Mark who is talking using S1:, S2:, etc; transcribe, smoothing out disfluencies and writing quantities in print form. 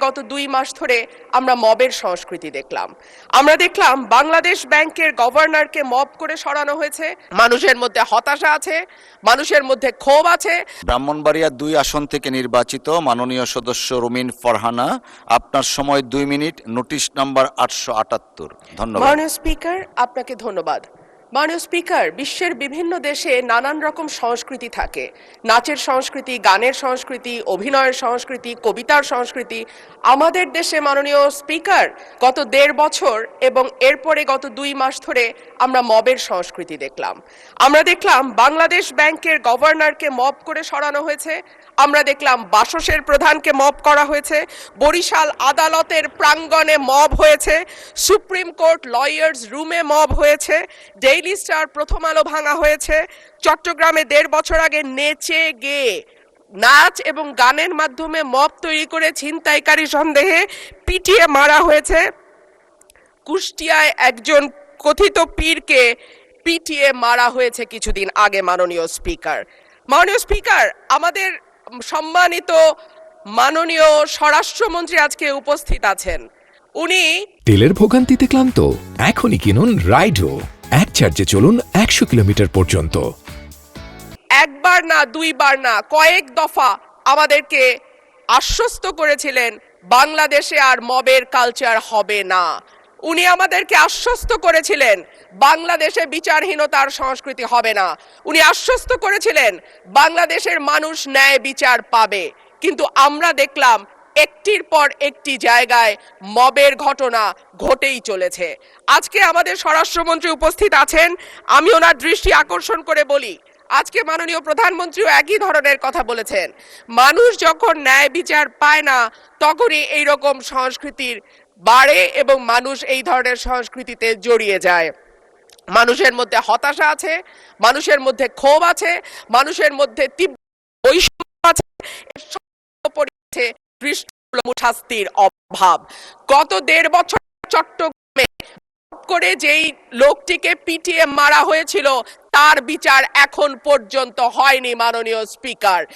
S1: গত 2 মাস ধরে আমরা মবের সংস্কৃতি দেখলাম। আমরা দেখলাম বাংলাদেশ ব্যাংকের গভর্নরকে মব করে সরানো হয়েছে। মানুষের মধ্যে হতাশা আছে, মানুষের মধ্যে ক্ষোভ আছে।
S2: ব্রাহ্মণবাড়িয়া 2 আসন থেকে নির্বাচিত মাননীয় সদস্য রুমিন ফারহানা, আপনার সময় 2 মিনিট, নোটিশ নাম্বার 878। ধন্যবাদ।
S1: মাননীয় স্পিকার, আপনাকে ধন্যবাদ। মাননীয় স্পিকার, বিশ্বের বিভিন্ন দেশে নানান রকম সংস্কৃতি থাকে। নাচের সংস্কৃতি, গানের সংস্কৃতি, অভিনয়ের সংস্কৃতি, কবিতার সংস্কৃতি। আমাদের দেশে মাননীয় স্পিকার গত 1.5 বছর এবং এরপরে গত 2 মাস ধরে আমরা মবের সংস্কৃতি দেখলাম। আমরা দেখলাম বাংলাদেশ ব্যাংকের গভর্নরকে মব করে সরানো হয়েছে। আমরা দেখলাম বাসসের প্রধানকে মব করা হয়েছে। বরিশাল আদালতের প্রাঙ্গণে মব হয়েছে। সুপ্রিম কোর্ট লয়ার্স রুমে মব হয়েছে। ডেইলি স্টার, প্রথম আলো ভাঙা হয়েছে। চট্টগ্রামে 1.5 বছর আগে নেচে গেয়ে নাচ এবং গানের মাধ্যমে মব তৈরি করে ছিনতাইকারী সন্দেহে পিটিয়ে মারা হয়েছে। কুষ্টিয়ায় একজন কথিত পীরকে পিটিয়ে মারা হয়েছে কিছুদিন আগে। মাননীয় স্পিকার, আমাদের সম্মানিত মাননীয় স্বরাষ্ট্রমন্ত্রী আজকে উপস্থিত আছেন। উনি
S3: তেলের ভোগান্তিতে ক্লান্ত? এখনই কিনুন রাইডো, এক চার্জে চলুন 100 কিলোমিটার পর্যন্ত।
S1: একবার না, 2 বার না, কয়েক দফা আমাদেরকে আশ্বস্ত করেছিলেন বাংলাদেশে আর মবের কালচার হবে না। উনি আমাদেরকে আশ্বস্ত করেছিলেন বাংলাদেশে বিচারহীনতার সংস্কৃতি হবে না। উনি আশ্বস্ত করেছিলেন বাংলাদেশের মানুষ ন্যায় বিচার পাবে। কিন্তু আমরা দেখলাম একটির পর একটি জায়গায় মবের ঘটনা ঘটেই চলেছে। আজকে আমাদের স্বরাষ্ট্রমন্ত্রী উপস্থিত আছেন। আমি ওনার দৃষ্টি আকর্ষণ করে বলি, আজকে মাননীয় প্রধানমন্ত্রীও একই ধরনের কথা বলেছেন। মানুষ যখন ন্যায় বিচার পায় না তখনই এইরকম সংস্কৃতির বাড়ে এবং মানুষ এই ধরনের সংস্কৃতিতে জড়িয়ে যায়। মানুষের মধ্যে হতাশা আছে, মানুষের মধ্যে ক্ষোভ আছে, মানুষের মধ্যে তীব্র বৈষম্য আছে, দৃষ্টিমূলক শাস্তির অভাব। গত 1.5 বছর চট্টগ্রামে করে যেই লোকটিকে পিটিয়ে মারা হয়েছিল তার বিচার এখন পর্যন্ত হয়নি। মাননীয় স্পিকার,